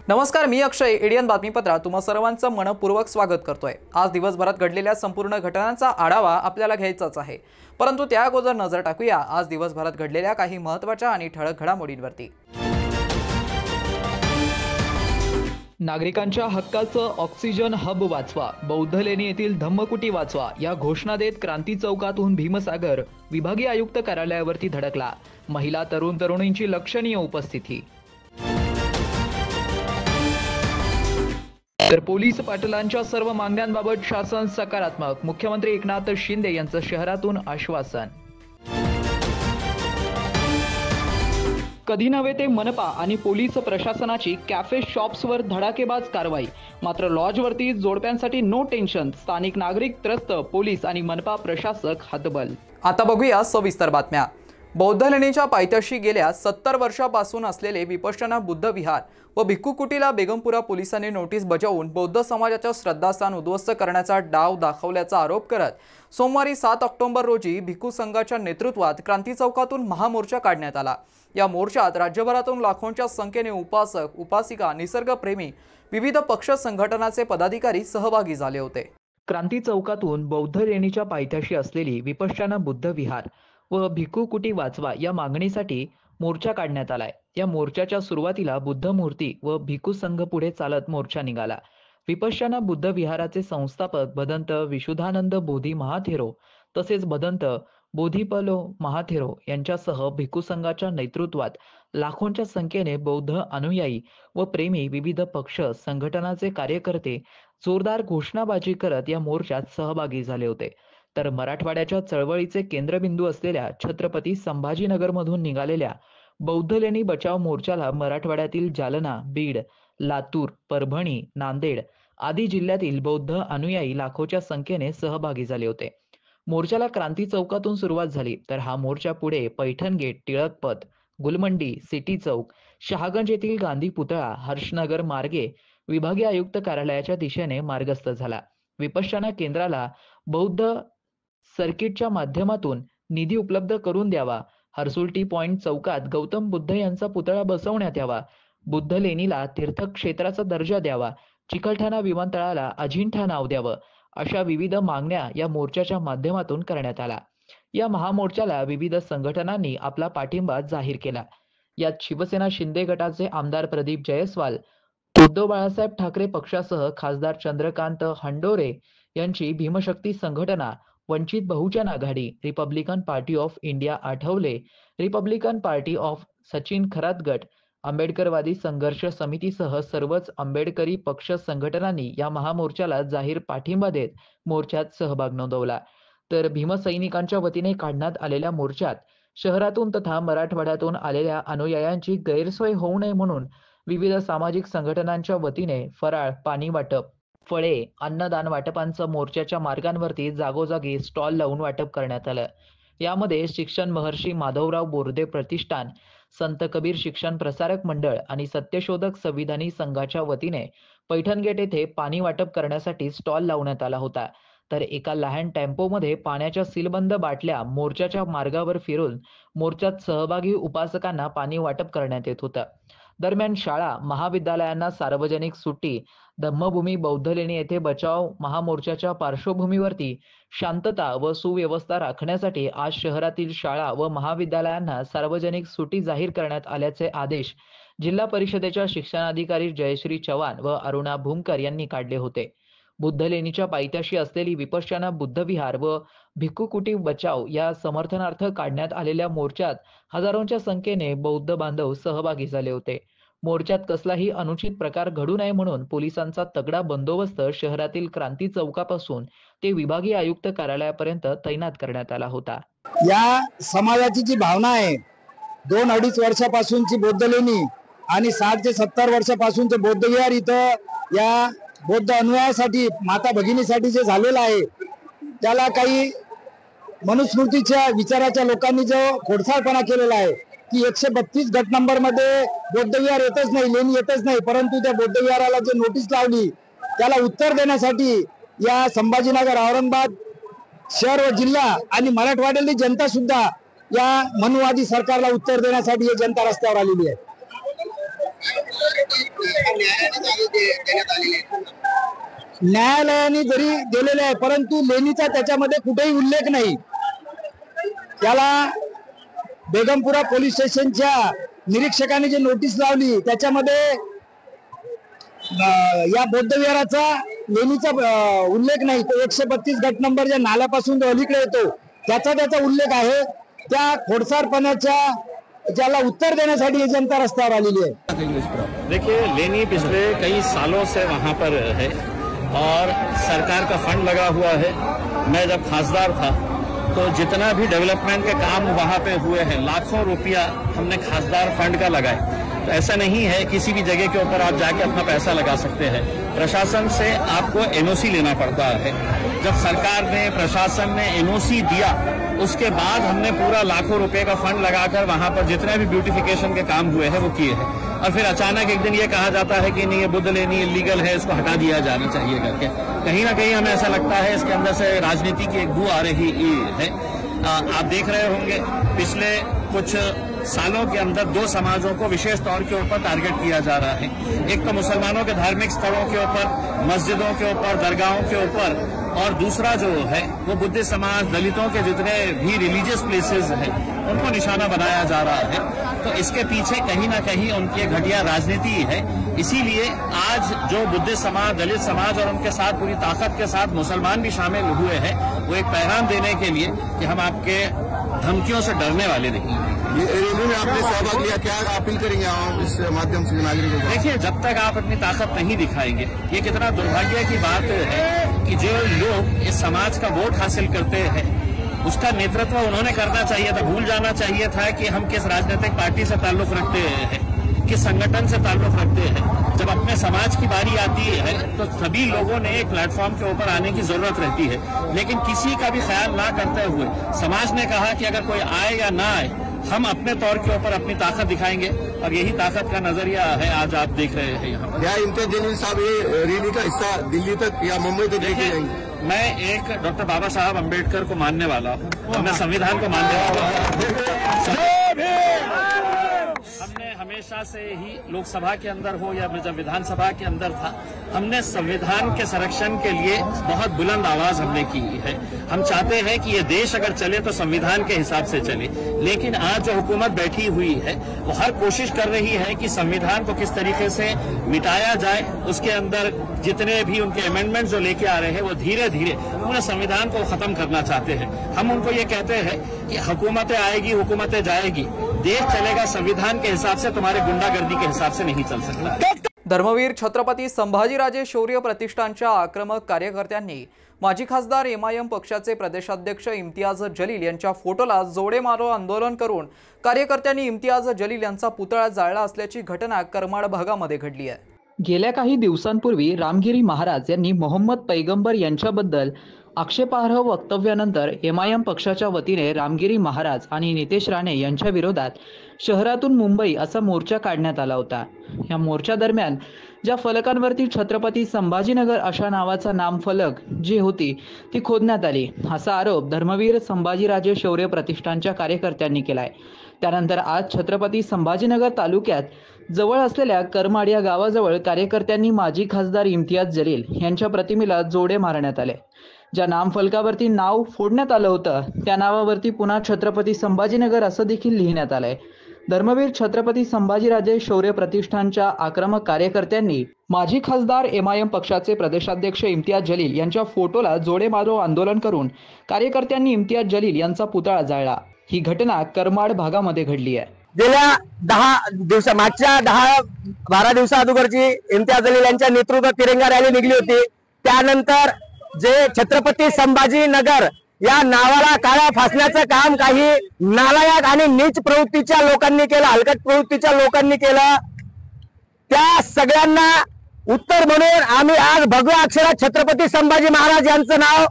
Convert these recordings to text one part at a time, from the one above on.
नमस्कार, मी अक्षय. एडियन बातमीपत्रात तुम्हा सर्वांचं मनपूर्वक स्वागत करतोय. आज दिवसभरात घडलेल्या संपूर्ण घटनांचा आढावा आपल्याला घ्यायचाच आहे, परंतु त्या अगोदर नजर टाकूया आज दिवसभरात घडलेल्या काही महत्त्वाच्या आणि ठळक घडामोडींवरती. नागरिकांच्या हक्काचं ऑक्सिजन हब वाचवा, बौद्ध लेणी येथील धम्मकुटी वाचवा या घोषणा देत क्रांती चौकातून भीमसागर विभागीय आयुक्त कार्यालयावरती धडकला. महिला तरुणींची लक्षणीय उपस्थिती. तर पोलीस पाटलांच्या सर्व मागण्यांबाबत शासन सकारात्मक, मुख्यमंत्री एकनाथ शिंदे यांचं शहरातून आश्वासन. कधी नव्हे ते मनपा आणि पोलीस प्रशासनाची कॅफे शॉप्सवर धडाकेबाज कारवाई. मात्र लॉजवरती जोडप्यांसाठी नो टेन्शन, स्थानिक नागरिक त्रस्त, पोलीस आणि मनपा प्रशासक हतबल. आता बघूया सविस्तर बातम्या. बौद्ध लेणीच्या पायथ्याशी गेल्या 70 वर्षापासून असलेले विपश्यना बुद्ध विहार व भिक्खू कुटीला बेगमपुरा पोलिसांनी नोटीस बजावून बौद्ध समाजाच्या श्रद्धास्थान उद्ध्वस्त करण्याचा डाव दाखवल्याचा आरोप करत सोमवारी 7 ऑक्टोबर रोजी भिक्खू संघाच्या नेतृत्वात क्रांती चौकातून महामोर्चा काढण्यात आला. या मोर्चात राज्यभरातून लाखोंच्या संख्येने उपासक, उपासिका, निसर्गप्रेमी, विविध पक्ष संघटनाचे पदाधिकारी सहभागी झाले होते. क्रांती चौकातून बौद्ध लेणीच्या पायथ्याशी असलेली विपश्यना बुद्ध विहार व भिक्खू कुटी वाचवा या मागणीसाठी मोर्चा काढण्यात आलाय. या मोर्चाच्या सुरुवातीला बुद्ध मूर्ती व भिक्खू संघ पुढे चालत मोर्चा निघाला. विपश्यना बुद्ध विहाराचे संस्थापक भदंत विशुद्धानंद बोधी महाथेरो तसेच भदंत बोधीपलो महाथेरो यांच्यासह भिक्खू संघाच्या नेतृत्वात लाखोंच्या संख्येने बौद्ध अनुयायी व प्रेमी, विविध पक्ष संघटनाचे कार्यकर्ते जोरदार घोषणाबाजी करत या मोर्चात सहभागी झाले होते. तर मराठवाड्याच्या चळवळीचे केंद्रबिंदू असलेल्या छत्रपती संभाजीनगरमधून निघालेल्या बौद्ध लेणी बचाव मोर्चाला मराठवाड्यातील जालना, बीड, लातूर, परभणी, नांदेड आदी जिल्ह्यातील बौद्ध अनुयायी लाखोच्या संख्येने सहभागी झाले होते. मोर्चाला क्रांती चौकातून सुरुवात झाली, तर हा मोर्चा पुढे पैठण गेट, टिळक पथ, गुलमंडी, सिटी चौक, शहागंज येथील गांधी पुतळा, हर्षनगर मार्गे विभागीय आयुक्त कार्यालयाच्या दिशेने मार्गस्थ झाला. विपश्यना केंद्राला बौद्ध सर्किटच्या माध्यमातून निधी उपलब्ध करून द्यावा, हर्सुल टी पॉइंट चौकात गौतम बुद्ध यांचा पुतळा बसवण्यात यावा, बुद्ध लेणीला तीर्थक्षेत्राचा दर्जा द्यावा, चिकलठाणा विमानतळाला अजिंठा नाव द्यावं, अशा विविध मागण्या या मोर्चाच्या माध्यमातून करण्यात आला. या महामोर्चाला विविध संघटनांनी आपला पाठिंबा जाहीर केला. यात शिवसेना शिंदे गटाचे आमदार प्रदीप जयस्वाल, उद्धव बाळासाहेब ठाकरे पक्षासह खासदार चंद्रकांत हंडोरे यांची भीमशक्ती संघटना, Vanchit Bahujan Aghadi, Republican Party of India Athawale, Republican Party of Sachin Kharat गट, आंबेडकरवादी संघर्ष समितीसह सर्वच आंबेडकरी पक्ष संघटनांनी या महामोर्चाला जाहीर पाठिंबा देत मोर्चात सहभाग नोंदवला. तर भीमसैनिकांच्या वतीने काढण्यात आलेल्या मोर्चात शहरातून तथा मराठवाड्यातून आलेल्या अनुयायांची गैरसोय होऊ नये म्हणून विविध सामाजिक संघटनांच्या वतीने फराळ, पाणी वाटप, फळे, अन्नदान वाटपांचं मोर्चाच्या मार्गांवरती जागोजागी स्टॉल लावून वाटप करण्यात आलं. यामध्ये शिक्षण महर्षी माधवराव बोर्दे प्रतिष्ठान, संत कबीर शिक्षण प्रसारक मंडळ आणि सत्यशोधक संविधानी संघाच्या वतीने पैठण गेट येथे पाणी वाटप करण्यासाठी स्टॉल लावण्यात आला होता. तर एका लहान टेम्पोमध्ये पाण्याच्या सीलबंद बाटल्या मोर्चाच्या मार्गावर फिरून मोर्चात सहभागी उपासकांना पाणी वाटप करण्यात येत होतं. दरम्यान शाळा, महाविद्यालयांना सार्वजनिक सुट्टी. धम्मभूमी बौद्ध लेणी येथे बचाव महामोर्चाच्या पार्श्वभूमीवरती शांतता व सुव्यवस्था राखण्यासाठी आज शहरातील शाळा व महाविद्यालयांना सार्वजनिक सुट्टी जाहीर करण्यात आल्याचे आदेश जिल्हा परिषदेच्या शिक्षणाधिकारी जयश्री चव्हाण व अरुणा भूमकर यांनी काढले होते. बुद्ध लेणीच्या पायथ्याशी असलेली विपश्यना बुद्ध विहार व भिक्खू कुटी बचाव या समर्थनार्थ काढण्यात आलेल्या मोर्चात हजारोंच्या संख्येने बौद्ध बांधव सहभागी झाले होते. मोर्चात कसलाही अनुचित प्रकार घडू नये म्हणून पोलिसांचा तगडा बंदोबस्त शहरातील क्रांती चौकापासून ते विभागीय आयुक्त कार्यालयापर्यंत तैनात करण्यात आला होता. या समाजाची जी भावना आहे, 2-2.5 वर्षापासूनची बौद्ध लेणी आणि 60 ते 70 वर्षापासूनचे बौद्ध विहार इथं या बौद्ध अनुयायासाठी, माता भगिनीसाठी जे झालेलं आहे, त्याला काही मनुस्मृतीच्या विचाराच्या लोकांनी जो खोडसाळपणा केलेला आहे की 132 गट नंबर मध्ये बौद्धविहार येतच नाही, लेणी येतच नाही, परंतु त्या बौद्धविहाराला जे नोटीस लावली त्याला उत्तर देण्यासाठी या संभाजीनगर, औरंगाबाद शहर व जिल्हा आणि मराठवाड्यातली जनता सुद्धा या मनुवादी सरकारला उत्तर देण्यासाठी ही जनता रस्त्यावर आलेली आहे. न्यायालयाने जरी दिलेले आहे परंतु लेणीचा त्याच्यामध्ये कुठेही उल्लेख नाही. त्याला बेगमपुरा पोलीस स्टेशनच्या निरीक्षकाने जे नोटीस लावली त्याच्यामध्ये या बौद्धविहाराचा लेणीचा उल्लेख नाही. तो 132 गट नंबर ज्या नाल्यापासून जो अलीकडे येतो त्याचा उल्लेख आहे. त्या खोडसाळपणाच्या ज्याला उत्तर देण्यासाठी ही जनता रस्त्यावर आलेली आहे. देखिए, लेनी पिछले कई सालों से वहाँ पर है और सरकार का फंड लगा हुआ है. मैं जब खासदार था तो जितना भी डेवलपमेंट के काम वहाँ पे हुए हैं, लाखों रुपया हमने खासदार फंड का लगाए. तो ऐसा नहीं है किसी भी जगह के ऊपर आप जाके अपना पैसा लगा सकते हैं. प्रशासन से आपको एनओसी लेना पड़ता है. जब सरकार ने, प्रशासन ने एनओसी दिया उसके बाद हमने पूरा लाखों रुपए का फंड लगाकर वहां पर जितने भी ब्यूटिफिकेशन के काम हुए हैं वो किए हैं. और फिर अचानक एक दिन ये कहा जाता है कि नहीं, ये बुद्ध लेनी इलीगल है, इसको हटा दिया जाना चाहिए करके. कहीं ना कहीं हमें ऐसा लगता है इसके अंदर से राजनीति की एक बू आ रही है. आप देख रहे होंगे पिछले कुछ सालों के अंदर दो समाजों को विशेष तौर के ऊपर टारगेट किया जा रहा है. एक तो मुसलमानों के धार्मिक स्थलों के ऊपर, मस्जिदों के ऊपर, दरगाहों के ऊपर, और दूसरा जो है वो बुद्ध समाज, दलितों के जितने भी रिलीजियस प्लेसेस हैं उनको निशाना बनाया जा रहा है. तो इसके पीछे कहीं ना कहीं उनकी एक घटिया राजनीति है. इसीलिए आज जो बुद्ध समाज, दलित समाज और उनके साथ पूरी ताकत के साथ मुसलमान भी शामिल हुए हैं, वो एक पैगाम देने के लिए कि हम आपके धमकियों से डरने वाले नहीं हैं. ये रैली में आपने सहभाग लिया, क्या अपील करेंगे आप इस माध्यम से नागरिकों को? देखिए, जब तक आप अपनी ताकत नहीं दिखाएंगे, ये कितना दुर्भाग्य की बात है कि जो लोग इस समाज का वोट हासिल करते हैं उसका नेतृत्व उन्होंने करना चाहिए था. भूल जाना चाहिए था कि हम किस राजनीतिक पार्टी से ताल्लुक रखते हैं, किस संगठन से ताल्लुक रखते हैं. जब अपने समाज की बारी आती है तो सभी लोगों ने एक प्लेटफॉर्म के ऊपर आने की जरूरत रहती है. लेकिन किसी का भी ख्याल ना करते हुए समाज ने कहा कि अगर कोई आए या ना आए, हम अपने तौर के ऊपर अपनी ताकत दिखाएंगे. और यही ताकत का नजरिया है आज आप देख रहे हैं यहाँ पर. क्या इम्तियाज जलील साहब ये रैली का हिस्सा दिल्ली तक या मुंबई तक लेके जाएंगे? मैं एक डॉक्टर बाबा साहब अम्बेडकर को मानने वाला हूँ, मैं संविधान को मानने वाला हूँ. हमने हमेशा से ही लोकसभा के अंदर हो या जब विधानसभा के अंदर था, हमने संविधान के संरक्षण के लिए बहुत बुलंद आवाज हमने की है. हम चाहते हैं कि ये देश अगर चले तो संविधान के हिसाब से चले. लेकिन आज जो हुकूमत बैठी हुई है वो हर कोशिश कर रही है कि संविधान को किस तरीके से मिटाया जाए. उसके अंदर जितने भी उनके अमेंडमेंट जो लेके आ रहे हैं वो धीरे धीरे पूरे संविधान को खत्म करना चाहते हैं. हम उनको ये कहते हैं कि हुकूमतें आएगी, हुकूमतें जाएगी, देश चलेगा संविधान के हिसाब से, तुम्हारे गुंडागर्दी के हिसाब से नहीं चल सकता. धर्मवीर छत्रपती संभाजीराजे शौर्य प्रतिष्ठानच्या आक्रमक कार्यकर्त्यांनी माजी खासदार एमआयएम पक्षाचे प्रदेशाध्यक्ष इम्तियाज जलील यांच्या फोटोला जोडे मारो आंदोलन करून कार्यकर्त्यांनी इम्तियाज जलील यांचा पुतळा जाळला असल्याची घटना करमाड भागामध्ये घडली आहे. गेल्या काही दिवसांपूर्वी रामगिरी महाराज यांनी मोहम्मद पैगंबर यांच्याबद्दल आक्षेपार्ह वक्तव्यानंतर एमआयएम पक्षाच्या वतीने रामगिरी महाराज आणि नितेश राणे यांच्या विरोधात शहरातून मुंबई असा मोर्चा काढण्यात आला होता. या मोर्चा दरम्यान ज्या फलकांवरती छत्रपती संभाजीनगर अशा नावाचा नामफलक जी होती ती खोदण्यात आली, असा आरोप धर्मवीर संभाजीराजे शौर्य प्रतिष्ठानच्या कार्यकर्त्यांनी केलाय. त्यानंतर आज छत्रपती संभाजीनगर तालुक्यात जवळ असलेल्या करमाड या गावाजवळ कार्यकर्त्यांनी माजी खासदार इम्तियाज जलील यांच्या प्रतिमेला जोडे मारण्यात आले. ज्या नामफलकावरती नाव फोडण्यात आलं होतं त्या नावावरती पुन्हा छत्रपती संभाजीनगर असं देखील लिहिण्यात आलंय. धर्मवीर छत्रपती संभाजीराजे शौर्य प्रतिष्ठानच्या आक्रमक कार्यकर्त्यांनी माजी खासदार एमआयएम पक्षाचे प्रदेशाध्यक्ष इम्तियाज जलील यांच्या फोटोला जोडे मारो आंदोलन करून कार्यकर्त्यांनी इम्तियाज जलील यांचा पुतळा जाळला. ही घटना करमाड भागामध्ये घडली आहे. गेल्या 10-12 दिवसा अगोदरची इम्तियाज जलील यांच्या नेतृत्वात तिरंगा रॅली निघली होती. त्यानंतर जे छत्रपती संभाजीनगर या नावाला काळा फासण्याचं काम काही नालायक आणि नीच प्रवृत्तीच्या लोकांनी केलं, हलकट प्रवृत्तीच्या लोकांनी केलं. त्या सगळ्यांना उत्तर म्हणून आम्ही आज भगव्या अक्षरात छत्रपती संभाजी महाराज यांचं नाव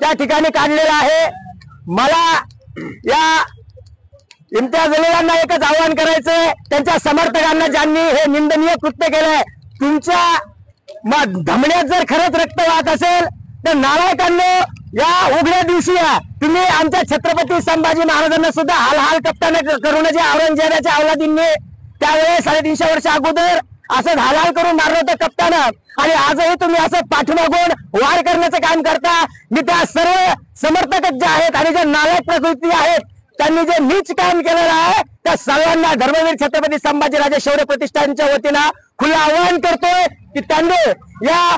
त्या ठिकाणी काढलेला आहे. मला या इम्तियाज जलीलांना एकच आवाहन करायचंय, त्यांच्या समर्थकांना ज्यांनी हे निंदनीय कृत्य केलंय, तुमच्या धमण्यात जर खरंच रक्त वाहत असेल तर नालायकांनो, या उघड्या दिवशी तुम्ही आमच्या छत्रपती संभाजी महाराजांना सुद्धा हाल कप्तान करून जे औरंगजेबाच्या अवलादींनी त्यावेळेस 350 वर्ष अगोदर असं हाल करून मारलं होतं कप्तान, आणि आजही तुम्ही असं पाठमागून वार करण्याचं काम करता. मी त्या सर्व समर्थक जे आहेत आणि जे नालायक प्रकृती आहेत त्यांनी जे नीच काम केलेलं आहे त्या सर्वांना धर्मवीर छत्रपती संभाजीराजे शौर्य प्रतिष्ठानच्या वतीनं खुलं आवाहन करतोय की त्यांनी या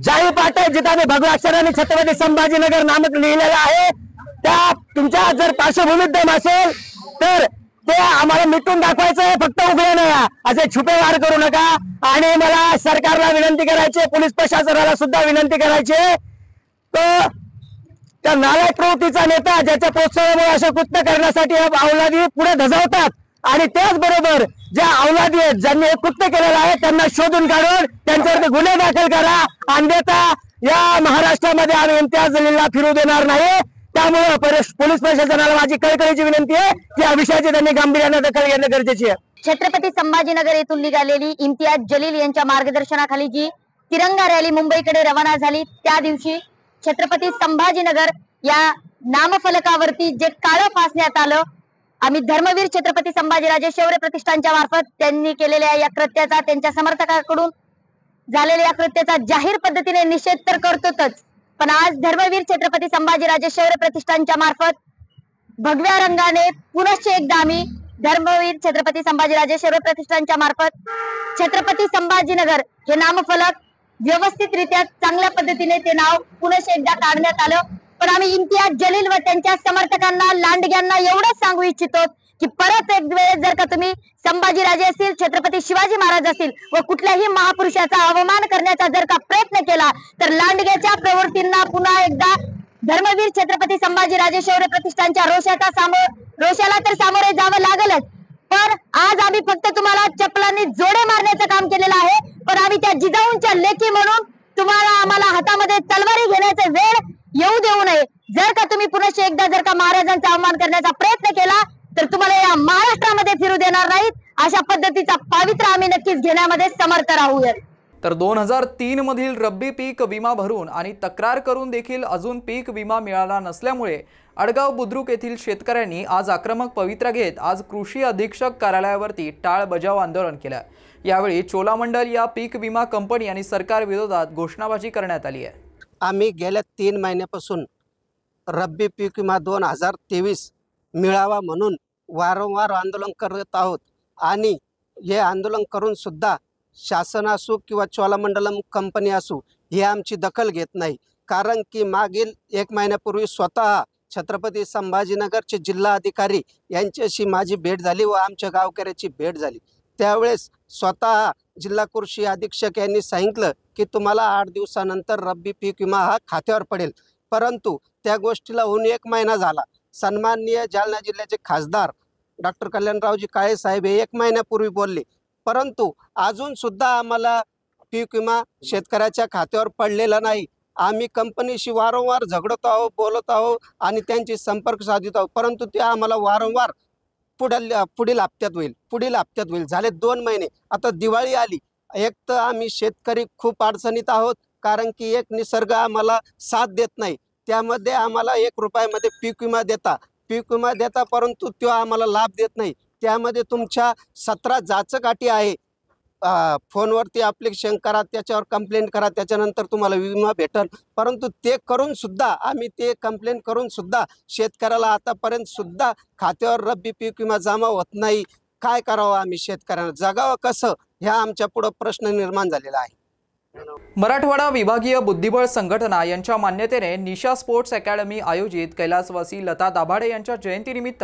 जाई पाटे जिथं आम्ही भगव्या अक्षराने छत्रपती संभाजीनगर नामक लिहिलेलं आहे, त्या तुमच्या जर पार्श्वभूमीत दम असेल तर ते आम्हाला मिटून दाखवायचंय, फक्त उघडे नाही, असे छुपे वार करू नका. आणि मला सरकारला विनंती करायची, पोलीस प्रशासनाला सुद्धा विनंती करायची, तो त्या नालायक प्रवृत्तीचा नेता ज्याच्या प्रोत्साहनामुळे अशा कृत्य करण्यासाठी अवलादी पुढे धजावतात, आणि त्याचबरोबर ज्या अवलादी आहेत ज्यांनी हे कृत्य केलेलं आहे त्यांना शोधून काढून त्यांच्यावरती गुन्हे दाखल करा, अन्यथा या महाराष्ट्रामध्ये आम्ही इम्तियाज जलीलला फिरू देणार नाही. त्यामुळे पोलीस प्रशासनाला माझी कळकळीची विनंती आहे की या विषयाची त्यांनी गांभीर्याने दखल घेणं गरजेची आहे. छत्रपती संभाजीनगर येथून निघालेली इम्तियाज जलील यांच्या मार्गदर्शनाखाली जी तिरंगा रॅली मुंबईकडे रवाना झाली, त्या दिवशी छत्रपती संभाजीनगर या नामफलकावरती जे काळं फासण्यात आलं, आम्ही धर्मवीर छत्रपती संभाजीराजे शौर्य प्रतिष्ठानच्या मार्फत त्यांनी केलेल्या या कृत्याचा, त्यांच्या समर्थकांकडून झालेल्या या कृत्याचा जाहीर पद्धतीने निषेध तर करतोच, पण आज धर्मवीर छत्रपती संभाजीराजे शौर्य प्रतिष्ठानच्या मार्फत भगव्या रंगाने पुनश्च एकदा आम्ही धर्मवीर छत्रपती संभाजीराजे शौर्य प्रतिष्ठानच्या मार्फत छत्रपती संभाजीनगर हे नामफलक व्यवस्थितरित्या चांगल्या पद्धतीने ते नाव पुनश्च एकदा काढण्यात आलं. पण आम्ही इम्तियाज जलील व त्यांच्या समर्थकांना, लांडग्यांना एवढंच सांगू इच्छितो की परत एक वेळेस जर का तुम्ही संभाजीराजे असतील, छत्रपती शिवाजी महाराज असतील व कुठल्याही महापुरुषाचा अवमान करण्याचा जर का प्रयत्न केला तर लांडग्याच्या प्रवृत्तींना पुन्हा एकदा धर्मवीर छत्रपती संभाजीराजे शौर्य प्रतिष्ठानच्या रोषाला तर सामोरे जावं लागलच. पण आज आम्ही फक्त तुम्हाला चपलांनी जोडे मारण्याचं काम केलेलं आहे, पण आम्ही त्या जिजाऊंच्या लेखी म्हणून तुम्हाला आम्हाला हातामध्ये तलवारी घेण्याचा वेळ येऊ देऊ नये. जर का तुम्ही पुनश्च एकदा जर का महाराजांचा अवमान करण्याचा प्रयत्न केला तर तुम्हाला या महाराष्ट्रामध्ये फिरू देणार नाहीत. अशा पद्धतीचा पवित्रा आम्ही नक्कीच घेण्यामध्ये समर्थ राहूयात. तर 2003 मधील रब्बी पीक विमा भरून आणि तक्रार करून देखील अजून पीक विमा मिळाला नसल्यामुळे अडगाव बुद्रुक येथील शेतकऱ्यांनी आज आक्रमक पवित्रा घेत आज कृषी अधीक्षक कार्यालयावरती टाळ बजाव आंदोलन केलं. यावेळी चोलामंडल या पीक विमा कंपनी आणि सरकार विरोधात घोषणाबाजी करण्यात आली आहे. आम्ही गेल्या 3 महिन्यापासून रब्बी पीक विमा 2023 मिळावा म्हणून वारंवार आंदोलन करत आहोत, आणि हे आंदोलन करून सुद्धा शासन असो किंवा चोलामंडलम कंपनी असो हे आमची दखल घेत नाही. कारण की मागील 1 महिन्यापूर्वी स्वतः छत्रपती संभाजीनगरचे जिल्हा अधिकारी यांच्याशी माझी भेट झाली व आमच्या गावकऱ्याची भेट झाली. त्यावेळेस स्वतः जिल्हा कृषी अधीक्षक यांनी सांगितलं की तुम्हाला 8 दिवसानंतर रब्बी पीक विमा हा खात्यावर पडेल. परंतु त्या गोष्टीला होऊन 1 महिना झाला. सन्माननीय जालना जिल्ह्याचे खासदार डॉक्टर कल्याणरावजी काळे साहेब हे 1 महिन्यापूर्वी बोलले, परंतु अजून सुद्धा आम्हाला पीक विमा शेतकऱ्याच्या खात्यावर पडलेला नाही. आम्ही कंपनीशी वारंवार झगडत आहोत, बोलत आहोत आणि त्यांची संपर्क साधित आहोत, परंतु ते आम्हाला वारंवार पुढील हप्त्यात होईल झाले 2 महिने. आता दिवाळी आली, एक तर आम्ही शेतकरी खूप अडचणीत आहोत, कारण की एक निसर्ग आम्हाला साथ देत नाही. त्यामध्ये आम्हाला 1 रुपयामध्ये पीक विमा देता परंतु तो आम्हाला लाभ देत नाही. त्यामध्ये तुमच्या 17 जाचकाठी आहे. फोनवरती ॲप्लिकेशन करा, त्याच्यावर कंप्लेंट करा, त्याच्यानंतर तुम्हाला विमा भेटेल. परंतु ते करून सुद्धा आम्ही ते कंप्लेंट करून सुद्धा शेतकऱ्याला आतापर्यंत सुद्धा खात्यावर रब्बी पीक विमा जमा होत नाही. काय करावं आम्ही, शेतकऱ्यांना जगावं कसं, ह्या आमच्या पुढे प्रश्न निर्माण झालेला आहे. मराठवाडा विभागीय बुद्धिबळ संघटना यांच्या मान्यतेने निशा स्पोर्ट्स अकॅडमी आयोजित कैलासवासी लता दाभाडे यांच्या जयंतीनिमित्त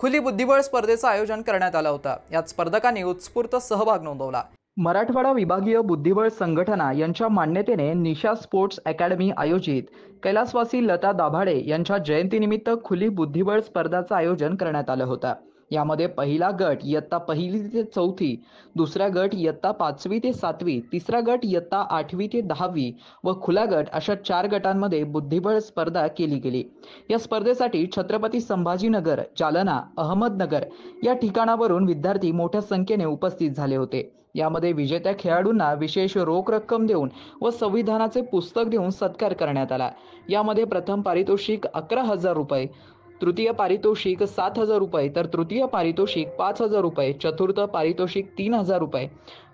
खुली बुद्धिबळ स्पर्धेचं आयोजन करण्यात आलं होतं. यात स्पर्धकांनी उत्स्फूर्त सहभाग नोंदवला. मराठवाडा विभागीय बुद्धिबळ संघटना यांच्या मान्यतेने निशा स्पोर्ट्स अकॅडमी आयोजित कैलासवासी लता दाभाडे यांच्या जयंतीनिमित्त खुली बुद्धिबळ स्पर्धाचं आयोजन करण्यात आलं होतं. यामध्ये पहिला गट इयत्ता 1ली ते 4थी, दुसरा गट इयत्ता 5वी ते 7वी, तिसरा गट इयत्ता 8वी ते 10वी व खुला गट अशा 4 गटांमध्ये बुद्धिबळ स्पर्धा केली गेली। या स्पर्धेसाठी छत्रपती संभाजीनगर, जालना, अहमदनगर या ठिकाणावरून विद्यार्थी मोठ्या संख्येने उपस्थित झाले होते। यामध्ये विजेत्या खेळाडूंना विशेष रोख रक्कम देऊन व संविधानाचे पुस्तक देऊन सत्कार करण्यात आला। यामध्ये प्रथम पारितोषिक 11,000 रुपये, तृतीय पारितोषिक 7,000 रुपये, तर तृतीय पारितोषिक 5,000 रुपये, चतुर्थ पारितोषिक 3,000 रुपये,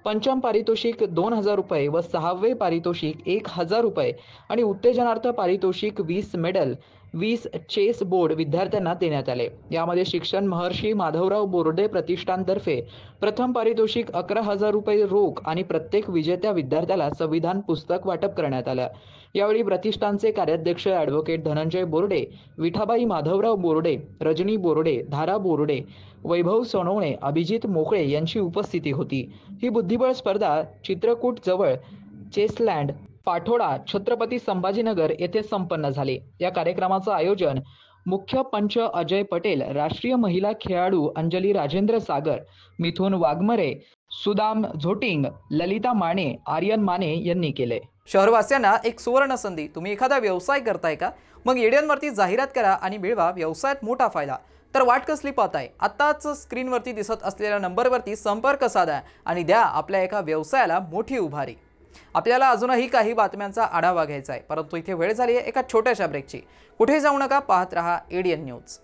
पंचम पारितोषिक 2,000 रुपये व 6वे पारितोषिक 1,000 रुपये आणि उत्तेजनार्थ पारितोषिक 20 मेडल 20 चेस बोर्ड विद्यार्थ्यांना देण्यात आले। यामध्ये शिक्षण महर्षी माधवराव बोर्डे प्रतिष्ठानतर्फे प्रथम पारितोषिक 11,000 रुपये रोख आणि प्रत्येक विजेत्या विद्यार्थ्याला संविधान पुस्तक वाटप करण्यात आलं। यावेळी प्रतिष्ठानचे कार्याध्यक्ष ॲडव्होकेट धनंजय बोर्डे, विठाबाई माधवराव बोर्डे, रजनी बोर्डे, धारा बोर्डे, वैभव सोनवणे, अभिजित मोकळे यांची उपस्थिती होती। ही बुद्धिबळ स्पर्धा चित्रकूट जवळ चेसलँड, पाठोडा, छत्रपती संभाजीनगर येथे संपन्न झाले। या कार्यक्रमाचं आयोजन मुख्य पंच अजय पटेल, राष्ट्रीय महिला खेळाडू अंजली राजेंद्र सागर, मिथुन वाघमरे, सुदाम झोटिंग, ललिता माने, आर्यन माने यांनी केले। शहरवासियांना एक सुवर्ण संधी। तुम्ही एखादा व्यवसाय करताय का? मग एडियनवरती जाहिरात करा आणि मिळवा व्यवसायात मोठा फायदा। तर वाट कसली पाहताय? आताच स्क्रीनवरती दिसत असलेल्या नंबरवरती संपर्क साधा आणि द्या आपल्या एका व्यवसायाला मोठी उभारी। आपल्याला अजूनही काही बातम्यांचा आढावा घ्यायचा आहे, परंतु इथे वेळ झाली आहे एका छोट्याशा ब्रेकची। कुठे जाऊ नका, पाहत रहा एडियन न्यूज।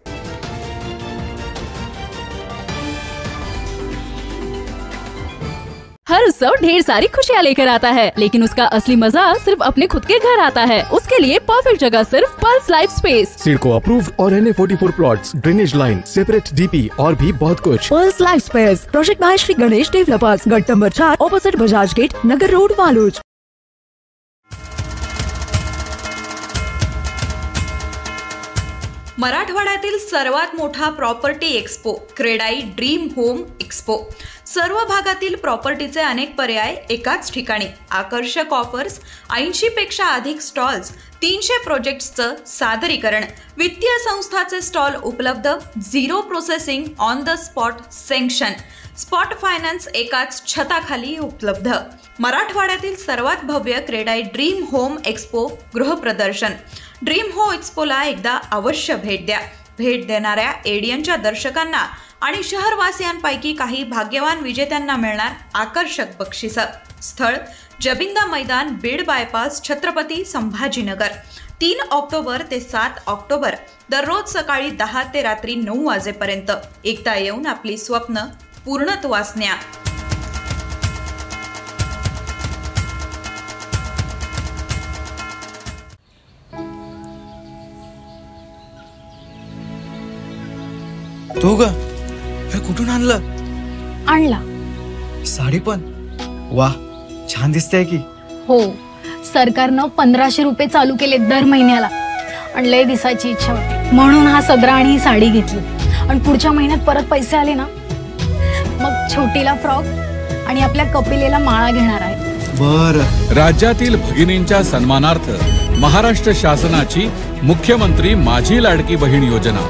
हर उत्सव ढेर सारी खुशियाँ लेकर आता है, लेकिन उसका असली मजा सिर्फ अपने खुद के घर आता है। उसके लिए परफेक्ट जगह सिर्फ pulse life space. CIDCO approved और NA44 plots, drainage line, separate DP और भी बहुत कुछ। Pulse life space, project by Shri Ganesh developers, गट नंबर 4, ऑपोजिट बजाज गेट, नगर रोड, वालूज। मराठवाड्यातील सर्वात मोठा property expo, CREDAI dream home expo. सर्व भागातील प्रॉपर्टीचे अनेक पर्याय एकाच ठिकाणी, आकर्षक ऑफर्स, 80 पेक्षा अधिक स्टॉल्स, 300 प्रोजेक्ट्सचं सादरीकरण, वित्तीय संस्थाचे स्टॉल उपलब्ध, 0 processing, on the spot sanction, spot finance एकाच छताखाली उपलब्ध। मराठवाड्यातील सर्वात भव्य क्रेडाई ड्रीम होम एक्स्पो गृहप्रदर्शन। ड्रीम होम एक्स्पोला एकदा अवश्य भेट द्या। भेट देणाऱ्या एडियनच्या दर्शकांना आणि शहरवासियांपैकी काही भाग्यवान विजेत्यांना मिळणार आकर्षक बक्षिसं। स्थळ जबिंदा मैदान, बीड बायपास, छत्रपती संभाजीनगर। 3 ऑक्टोबर ते 7 ऑक्टोबर दररोज सकाळी 10 ते रात्री 9 वाजेपर्यंत एकदा येऊन आपली स्वप्न पूर्णत्वास न्या। तू ग हे कुठून आणलं? साडी पण वाह, छान दिसते की। हो, सरकारनं 1500 रुपये चालू केले दर महिन्याला आणि लय दिसायची इच्छा होती म्हणून हा सदरा आणि ही साडी घेतली। आणि पुढच्या महिन्यात परत पैसे आले ना, मग छोटीला फ्रॉक आणि आपल्या कपिलेला माळा घेणार आहे। बरं। राज्यातील भगिनींच्या सन्मानार्थ महाराष्ट्र शासनाची मुख्यमंत्री माझी लाडकी बहीण योजना।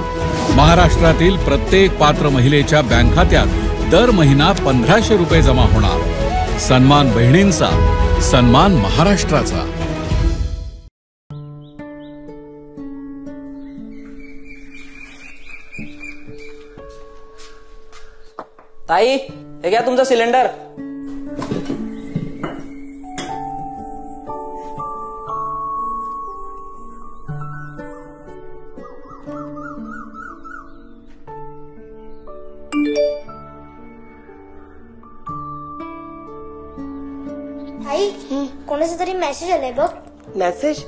महाराष्ट्रातील प्रत्येक पात्र महिलेच्या बँक खात्यात दर महिना 1500 रुपये जमा होणार। सन्मान बहिणींचा, सन्मान महाराष्ट्राचा। ताई, हे घ्या तुमचा सिलेंडर। आई, कोणाचा तरी मेसेज आलाय बघ। मेसेज?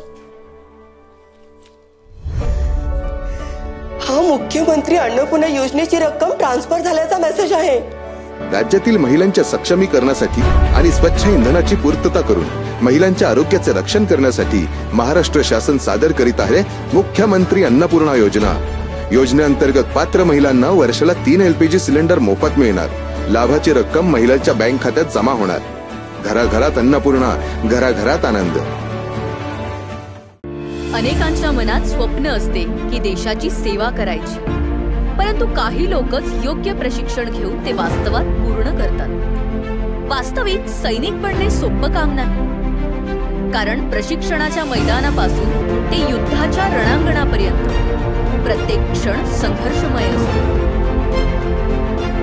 हा मुख्यमंत्री अन्नपूर्णा योजनेची रक्कम ट्रान्सफर झाल्याचा मेसेज आहे। राज्यातील महिलांच्या सक्षमीकरणासाठी आणि स्वच्छ इंधनाची पूर्तता करून महिलांच्या आरोग्याचे रक्षण करण्यासाठी महाराष्ट्र शासन सादर करीत आहे मुख्यमंत्री अन्नपूर्णा योजना। योजनेअंतर्गत पात्र महिलांना वर्षाला 3 LPG सिलेंडर मोफत मिळणार। लाभाची रक्कम महिलांच्या बँक खात्यात जमा होणार। घराघरात अन्नपूर्णा, घराघरात आनंद। अनेकांच्या मनात स्वप्न असते की देशाची सेवा करायची, परंतु काही लोकच योग्य प्रशिक्षण घेऊन ते वास्तवात पूर्ण करतात। वास्तविक सैनिक बनणे सोपं काम नाही, कारण प्रशिक्षणाच्या मैदानापासून ते युद्धाच्या रणांगणापर्यंत प्रत्येक क्षण संघर्षमय असतो।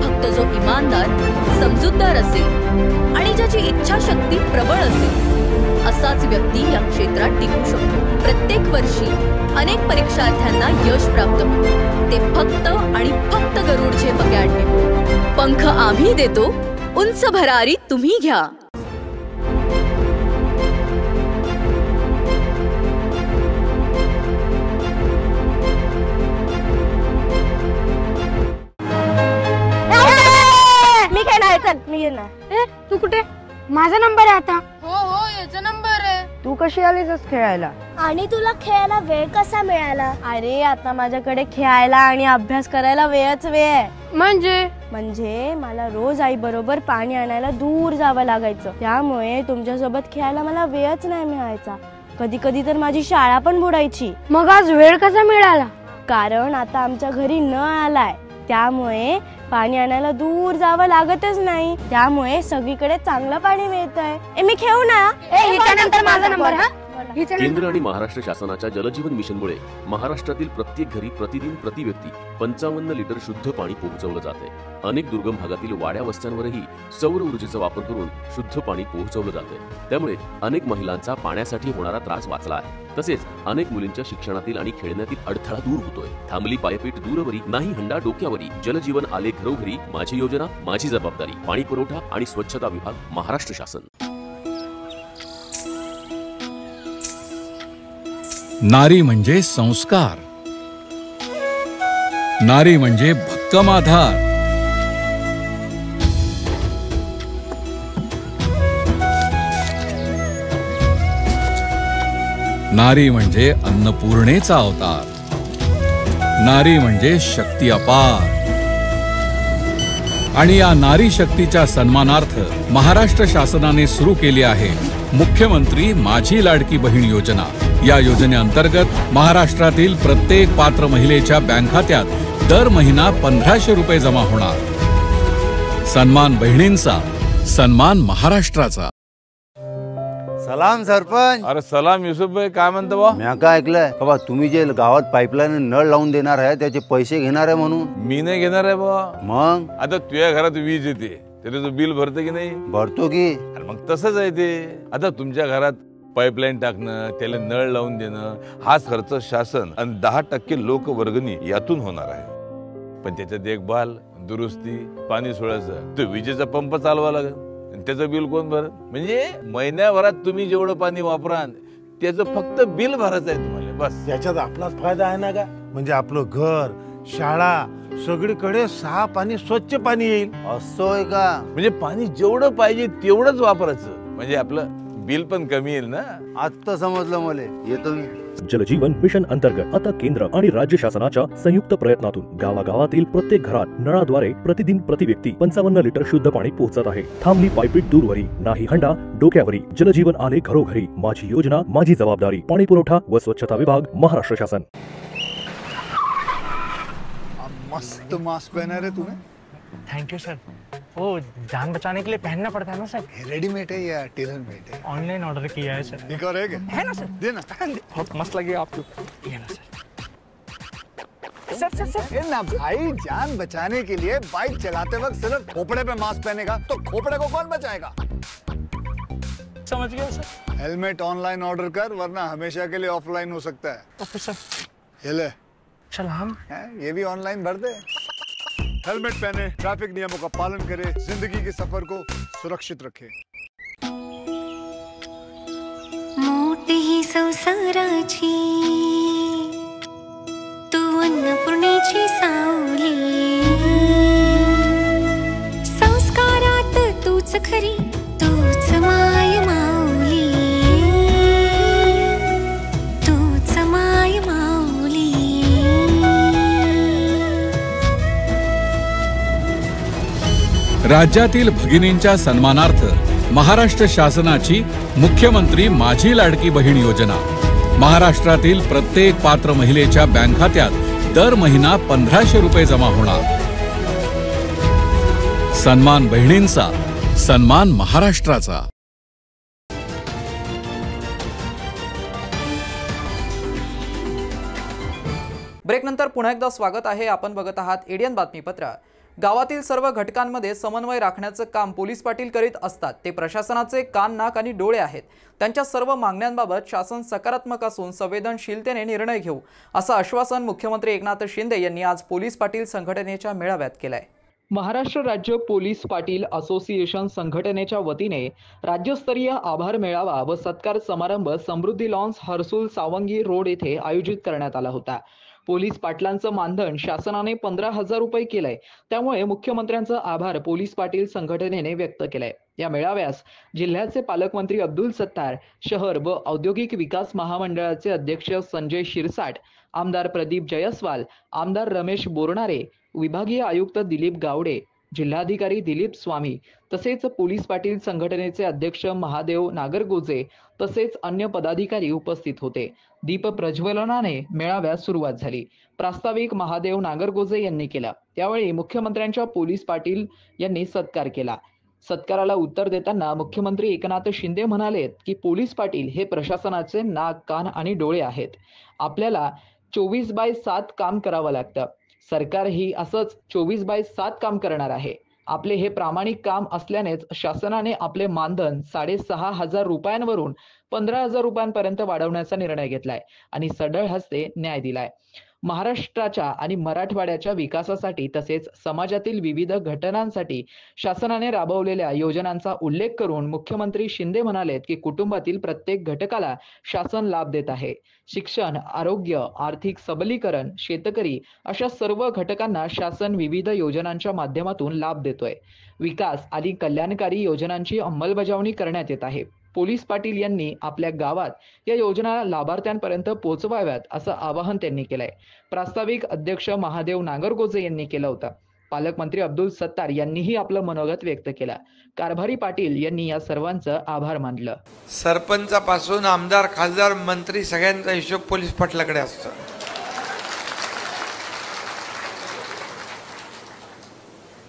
फक्त जो इमानदार, समजूतदार असेल आणि ज्याची इच्छाशक्ती प्रबळ असेल असाच व्यक्ती या क्षेत्रात टिकू शकतो। प्रत्येक वर्षी अनेक परीक्षार्थ्यांना यश प्राप्त होते, ते फक्त आणि फक्त गरुडचे पकॅडने। पंख आम्ही देतो, उंच भरारी तुम्ही घ्या। मी खेळणार, चल मी घेणार। तू कुठे? माझा नंबर आहे आता। हो याचा नंबर आहे। तू कशी आलीस खेळायला? आणि तुला खेळायला वेळ कसा मिळाला? अरे आता माझ्याकडे खेळायला आणि अभ्यास करायला वेळच वेळ आहे। म्हणजे मला रोज आई बरोबर पाणी आणायला दूर जावं लागायचं, त्यामुळे तुमच्यासोबत खेळायला मला वेळच नाही मिळायचा। कधी कधी तर माझी शाळा पण बुडायची। मग आज वेळ कसा मिळाला? कारण आता आमच्या घरी नळ आलाय, त्यामुळे पाणी आणायला दूर जावं लागतच नाही, त्यामुळे सगळीकडे चांगलं पाणी मिळतंय। मी खेळू ना? हिच्यानंतर माझा नंबर हा। केंद्र आणि महाराष्ट्र शासनाच्या जलजीवन मिशनमुळे महाराष्ट्रातील प्रत्येक घरी प्रतिदिन प्रति व्यक्ती 55 लिटर शुद्ध पाणी पोहोचवलं जाते। अनेक दुर्गम भागातील वाड्या वस्त्यांवरही सौर ऊर्जेचा वापर करून शुद्ध पाणी पोहोचवलं जाते। त्यामुळे अनेक महिलांचा पाण्यासाठी होणारा त्रास वाचला आहे। तसेच अनेक मुलींच्या शिक्षणातील आणि खेळण्यातील अडथळा दूर होतोय। थांबली पायपीट दूरवरी, नाही हंडा डोक्यावरी, जलजीवन आले घरोघरी, माझी योजना माझी जबाबदारी, पाणी पुरवठा आणि स्वच्छता विभाग, महाराष्ट्र शासन। नारी म्हणजे संस्कार, नारी म्हणजे भक्कम आधार, नारी म्हणजे अन्नपूर्णेचा अवतार, नारी म्हणजे शक्ती अपार। आणि या नारी शक्तीच्या सन्मानार्थ महाराष्ट्र शासनाने सुरू केली आहे मुख्यमंत्री माझी लाडकी बहीण योजना। या योजनेअंतर्गत महाराष्ट्रातील प्रत्येक पात्र महिलेच्या बँक खात्यात दर महिना 1500 रुपये जमा होणार। सन्मान बहिणींचा, सन्मान महाराष्ट्राचा। सलाम सरपंच। अरे सलाम युसुफ भाई, काय म्हणतो बा? मी काय ऐकलंय बाबा, तुम्ही जे गावात पाईपलाईन नळ लावून देणार आहे त्याचे पैसे घेणार आहे म्हणून। मी नाही घेणार आहे बा। मग आता तुझ्या घरात वीज येते, त्याचं बिल भरते की नाही? भरतो की। मग तसंच आहे ते। आता तुमच्या घरात पाईपलाईन टाकणं, त्याला नळ लावून देणं, हाच खर्च शासन आणि 10% लोक वर्गणी यातून होणार आहे। पण त्याच्या देखभाल, दुरुस्ती, पाणी सोडायचं, तो विजेचा पंप चालवा लागेल, त्याचं बिल कोण भरत? म्हणजे महिन्याभरात तुम्ही जेवढं पाणी वापराल त्याचं फक्त बिल भरायचं आहे तुम्हाला, बस। याच्यात आपलाच फायदा आहे ना का? म्हणजे आपलं घर, शाळा, सगळीकडे सहा पाणी स्वच्छ पाणी येईल। असं का? म्हणजे पाणी जेवढं पाहिजे तेवढंच वापरायचं, म्हणजे आपलं बिल पण कमी येईल ना। आता समजलं मला, येतो मी। जलजीवन मिशन अंतर्गत आता केंद्र आणि राज्य शासनाच्या संयुक्त प्रयत्नातून गावागावातील प्रत्येक घरात नळाद्वारे प्रतिदिन प्रति व्यक्ती 55 लिटर शुद्ध पाणी पोहोचत आहे। थांबली पायपीट दूरवरी, नाही हंडा डोक्यावरी, जलजीवन आले घरोघरी, माझी योजना माझी जबाबदारी, पाणी पुरवठा व स्वच्छता विभाग, महाराष्ट्र शासन। मस्त मास्क पहना है तुम्हें। Thank you sir. वो जान बचाने के लिए पहनना पड़ता है ना सर। रेडीमेड है या टेलर मेड है? ऑनलाइन ऑर्डर किया है सर। एक और है ना सर? देना। बहुत मस्त लगे आपको। ये ना सर। सर ना भाई, जान बचाने के लिए बाइक चलाते वक्त सिर्फ खोपड़े पे मास्क पहनेगा तो खोपड़े को कौन बचाएगा? समझ गया सर। हेलमेट ऑनलाइन ऑर्डर कर, वरना हमेशा के लिए ऑफलाइन हो सकता है। Okay sir. ये ले। चल हम ये भी ऑनलाइन भर दे। हेलमेट पहने, ट्रैफिक नियमों का पालन करे, जिंदगी के सफर को सुरक्षित रखे। मोठी ही संसाराची तू अन्नपूर्णेची सावली, संस्कारात तूच खरी, तूच माय माऊली, तूच माय माऊली। राज्यातील भगिनींच्या सन्मानार्थ महाराष्ट्र शासनाची मुख्यमंत्री माझी लाडकी बहीण योजना। महाराष्ट्रातील प्रत्येक पात्र महिलेच्या बँक खात्यात दर महिना 1500 रुपये जमा होणार. सन्मान बहिणींचा, सन्मान महाराष्ट्राचा. ब्रेक नंतर पुन्हा एकदा स्वागत आहे. आपण बघत आहात एडियन बातमीपत्र. गावातील सर्व घटकांमध्ये समन्वय राखण्याचं काम पोलीस पाटील करीत असतात. ते प्रशासनाचे कान, नाक आणि डोळे आहेत. त्यांच्या सर्व मागण्यांबाबत शासन सकारात्मक असून संवेदनशीलतेने निर्णय घेऊ, असं आश्वासन मुख्यमंत्री एकनाथ शिंदे यांनी आज पोलीस पाटील संघटनेच्या मेळाव्यात केलंय. महाराष्ट्र राज्य पोलीस पाटील असोसिएशन संघटनेच्या वतीने राज्यस्तरीय आभार मेळावा व सत्कार समारंभ समृद्धी लॉन्स हर्सुल सावंगी रोड येथे आयोजित करण्यात आला होता. पोलीस पाटलांचं मानधन शासनाने 15,000 रुपये केलंय. त्यामुळे मुख्यमंत्र्यांचा आभार पोलीस पाटील संघटनेने व्यक्त केलाय. या मेळाव्यास जिल्ह्याचे पालकमंत्री अब्दुल सत्तार, शहर व औद्योगिक विकास महामंडळाचे अध्यक्ष संजय शिरसाट, आमदार प्रदीप जयस्वाल, आमदार रमेश बोरणारे, विभागीय आयुक्त दिलीप गावडे, जिल्हाधिकारी दिलीप स्वामी तसेच पोलीस पाटील संघटनेचे अध्यक्ष महादेव नागरगोजे तसेच अन्य पदाधिकारी उपस्थित होते. दीप प्रज्वलनाने मेळाव्यास सुरुवात झाली. प्रास्ताविक महादेव नागरगोजे यांनी केला. त्यावेळी मुख्यमंत्र्यांच्या पोलीस पाटील यांनी सत्कार केला. सत्काराला उत्तर देताना मुख्यमंत्री एकनाथ शिंदे म्हणालेत की पोलीस पाटील हे प्रशासनाचे नाक, कान आणि डोळे आहेत. आपल्याला 24/7 काम करावं लागतं. सरकारही असंच 24/7 काम करणार आहे. आपले हे प्रामाणिक काम असल्यानेच शासनाने आपले मानधन 6,500 रुपयांवरून 15,000 रुपयांपर्यंत वाढवण्याचा निर्णय घेतलाय आणि सढळ हस्ते न्याय दिलाय. महाराष्ट्राच्या आणि मराठवाड्याच्या विकासासाठी तसेच समाजातील विविध घटनांसाठी शासनाने राबवलेल्या योजनांचा उल्लेख करून मुख्यमंत्री शिंदे म्हणालेत की कुटुंबातील प्रत्येक घटकाला शासन लाभ देत आहे. शिक्षण, आरोग्य, आर्थिक सबलीकरण, शेतकरी अशा सर्व घटकांना शासन विविध योजनांच्या माध्यमातून लाभ देतोय. विकास आणि कल्याणकारी योजनांची अंमलबजावणी करण्यात येत आहे. पोलीस पाटील यांनी आपल्या गावात या योजना लाभार्थ्यांपर्यंत पोहोचवाव्यात असं आवाहन त्यांनी केलंय. प्रास्ताविक अध्यक्ष महादेव नागरगोजे यांनी केलं होतं. पालकमंत्री अब्दुल सत्तार यांनीही आपलं मनोगत व्यक्त केलं. कारभारी पाटील यांनी या सर्वांचं आभार मानलं. सरपंचापासून आमदार, खासदार, मंत्री सगळ्यांचा हिशोब पोलीस पाटलाकडे असतो.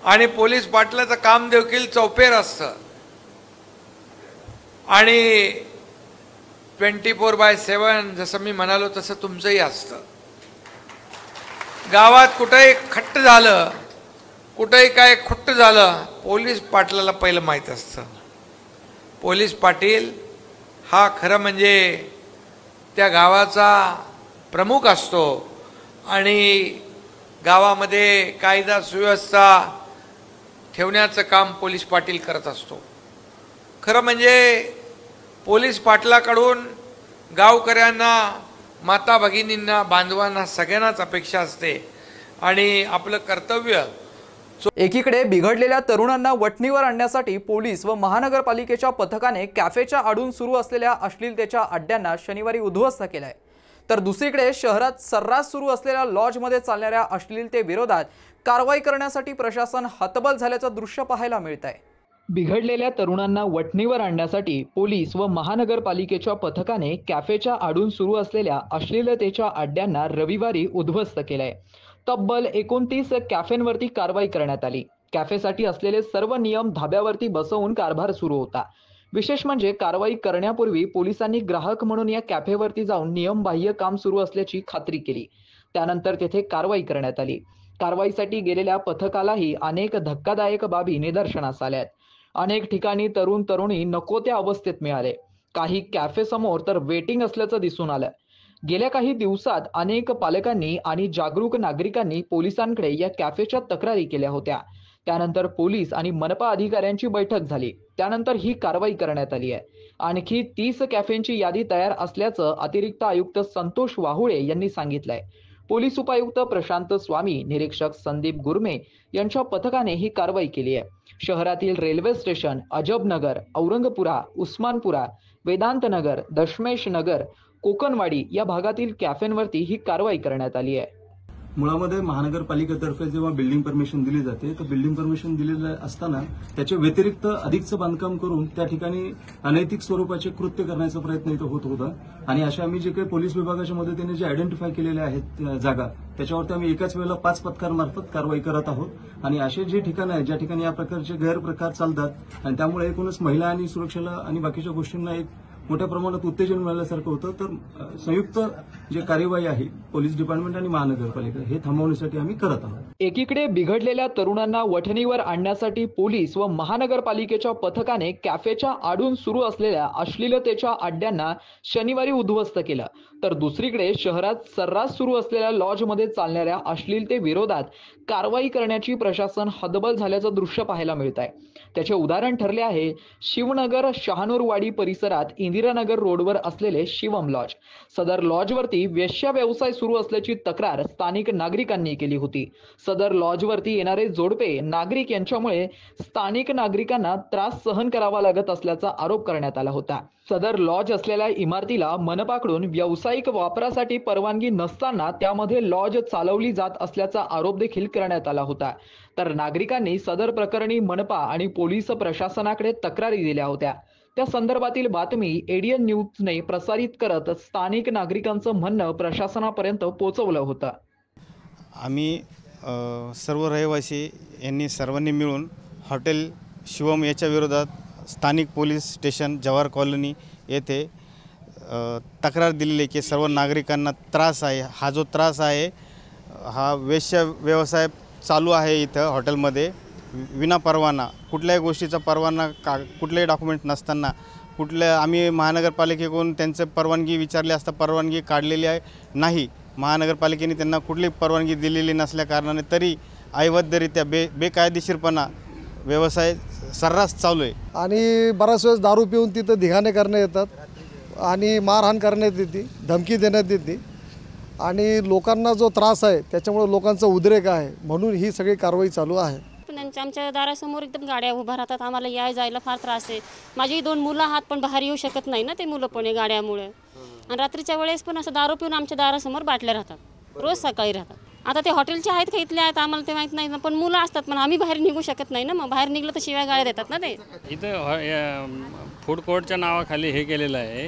आणि पोलीस पाटलाचं काम देखील चौफेर असतं आणि 24/7 जसं मी म्हणालो तसं तुमचंही असतं. गावात कुठेही खट्ट झालं, कुठेही काय खुट्ट झालं, पोलीस पाटलाला पहिलं माहीत असतं. पोलीस पाटील हा खरं म्हणजे त्या गावाचा प्रमुख असतो आणि गावामध्ये कायदा सुव्यवस्था ठेवण्याचं काम पोलीस पाटील करत असतो. खरं म्हणजे पोलीस पाटलाकडून गावकऱ्यांना, माता भगिनींना, बांधवांना सगळ्यांनाच अपेक्षा असते आणि आपलं कर्तव्य. एकीकडे बिघडलेल्या तरुणांना वठणीवर आणण्यासाठी पोलीस व महानगरपालिकेच्या पथकाने कॅफेच्या आडून सुरू असलेल्या अश्लीलतेच्या अड्ड्यांना शनिवारी उद्ध्वस्त केलाय. तर दुसरीकडे शहरात सर्रास सुरू असलेल्या लॉजमध्ये चालणाऱ्या अश्लीलतेविरोधात कारवाई करण्यासाठी प्रशासन हतबल झाल्याचं दृश्य पाहायला मिळत आहे. बिघडलेल्या तरुणांना वठणीवर आणण्यासाठी पोलीस व महानगरपालिकेच्या पथकाने कॅफेच्या आडून सुरू असलेल्या अश्लीलतेच्या अड्ड्यांना रविवारी उद्ध्वस्त केलंय. तब्बल 29 कॅफेंवरती कारवाई करण्यात आली. कॅफेसाठी असलेले सर्व नियम धाब्यावरती बसवून कारभार सुरू होता. विशेष म्हणजे कारवाई करण्यापूर्वी पोलिसांनी ग्राहक म्हणून या कॅफेवरती जाऊन नियमबाह्य काम सुरू असल्याची खात्री केली. त्यानंतर तेथे कारवाई करण्यात आली. कारवाईसाठी गेलेल्या पथकालाही अनेक धक्कादायक बाबी निदर्शनास आल्यात. अनेक ठिकाणी तरुण तरुणी नको त्या अवस्थेत मिळाले. काही कॅफे समोर तर वेटिंग असल्याचं दिसून आलं. गेल्या काही दिवसात अनेक पालकांनी आणि जागरूक नागरिकांनी पोलिसांकडे या कॅफेच्या तक्रारी केल्या होत्या. त्यानंतर पोलीस आणि मनपा अधिकाऱ्यांची बैठक झाली. त्यानंतर ही कारवाई करण्यात आली आहे. आणखी 30 कॅफेंची यादी तयार असल्याचं अतिरिक्त आयुक्त संतोष वाहुळे यांनी सांगितलंय. पोलीस उपायुक्त प्रशांत स्वामी, निरीक्षक संदीप गुरमे यांच्या पथकाने ही कारवाई केली आहे. शहरातील रेल्वे स्टेशन, अजबनगर, औरंगपुरा, उस्मानपुरा, वेदांत नगर, दशमेश नगर, कोकणवाडी या भागातील कॅफेंवरती ही कारवाई करण्यात आली आहे. मुळामध्ये महानगरपालिकेतर्फे जेव्हा बिल्डिंग परमिशन दिली जाते तर बिल्डिंग परमिशन दिलेलं असताना त्याच्या व्यतिरिक्त अधिकचं बांधकाम करून त्या ठिकाणी अनैतिक स्वरूपाचे कृत्य करण्याचा प्रयत्न इथं होत होता. आणि अशा आम्ही जे काही पोलीस विभागाच्या मदतीने जे आयडेंटिफाय केलेल्या आहेत जागा त्याच्यावरती आम्ही एकाच वेळेला 5 पथकांमार्फत कारवाई करत आहोत आणि असे जे ठिकाणं आहेत ज्या ठिकाणी या प्रकारचे गैरप्रकार चालतात आणि त्यामुळे एकूणच महिला आणि सुरक्षेला आणि बाकीच्या गोष्टींना एक मोठ्या प्रमाणात उत्तेजन मिळाल्यासारखं होतं, तर संयुक्त जे कार्यवाही आहे पोलीस डिपार्टमेंट आणि महानगरपालिका हे थांबवण्यासाठी आम्ही करत आहोत. एकीकडे बिघडलेल्या तरुणांना वठणीवर आणण्यासाठी पोलीस व महानगरपालिकेच्या पथकाने कॅफेच्या आडून सुरू असलेल्या अश्लीलतेच्या अड्ड्यांना शनिवारी उद्ध्वस्त केलं, तर दुसरीकडे शहरात सर्रास सुरू असलेल्या लॉजमध्ये चालणाऱ्या अश्लीलतेविरोधात कारवाई करण्याची प्रशासन हतबल झाल्याचं दृश्य पाहायला मिळत आहे. त्याचे उदाहरण ठरले आहे शिवनगर शहानूरवाडी परिसरात इंदिरानगर रोडवर असलेले शिवम लॉज. सदर लॉजवरती वेश्या व्यवसाय सुरू असल्याची तक्रार स्थानिक नागरिकांनी केली होती. सदर लॉजवरती येणारे जोडपे नागरिक यांच्यामुळे स्थानिक नागरिकांना त्रास सहन करावा लागत असल्याचा आरोप करण्यात आला होता. सदर लॉज असलेल्या इमारतीला मनपाकडून व्यावसायिक वापरासाठी परवानगी नसताना त्यामध्ये लॉज चालवली जात असल्याचा आरोप देखील करण्यात आला होता. तर नागरिकांनी सदर प्रकरणी मनपा आणि पोलीस प्रशासनाकडे तक्रारी दिल्या होत्या. त्या संदर्भातील बातमी एडीएन न्यूजने प्रसारित करत स्थानिक नागरिकांचं म्हणणं प्रशासनापर्यंत पोहोचवलं होतं. आम्ही सर्व रहिवासी यांनी सर्वांनी मिळून हॉटेल शिवम याच्या विरोधात स्थानिक पोलीस स्टेशन जवाहर कॉलनी येथे तक्रार दिलेली की सर्व नागरिकांना त्रास आहे. हा जो त्रास आहे हा वेश्या व्यवसाय चालू आहे इथं हॉटेलमध्ये विना परवाना, कुठल्याही गोष्टीचा परवाना कुठलेही डॉक्युमेंट नसताना आम्ही महानगरपालिकेकडून त्यांचं परवानगी विचारली असता परवानगी काढलेली आहे नाही. महानगरपालिकेने त्यांना कुठलीही परवानगी दिलेली नसल्या कारणाने तरी अवैधरित्या बेकायदेशीरपणा व्यवसाय सर्रास चालू आहे. आणि बऱ्याच वेळेस दारू पिऊन तिथं धिगाणे करण्यात येतात आणि मारहाण करण्यात येते, धमकी देण्यात येते आणि लोकांना जो त्रास आहे त्याच्यामुळे लोकांचा उद्रेक आहे, म्हणून ही सगळी कारवाई चालू आहे. आमच्या दारासमोर एकदम गाड्या उभ्या राहतात, आम्हाला याय जायला फार त्रास आहे. माझी 2 मुलं आहात पण बाहेर येऊ शकत नाही ना, ते मुलं पण आहे गाड्यामुळे. आणि रात्रीच्या वेळेस पण असं दारू पिऊन आमच्या दारासमोर बाटल्या राहतात, रोज सकाळी राहतात. आता ते हॉटेलचे आहेत का इथले आहेत आम्हाला ते माहीत नाही ना, पण मुलं असतात पण आम्ही बाहेर निघू शकत नाही ना. मग बाहेर निघलं तर शिवाय गाड्या देतात ना. ते इथं फूड कोर्टच्या नावाखाली हे केलेलं आहे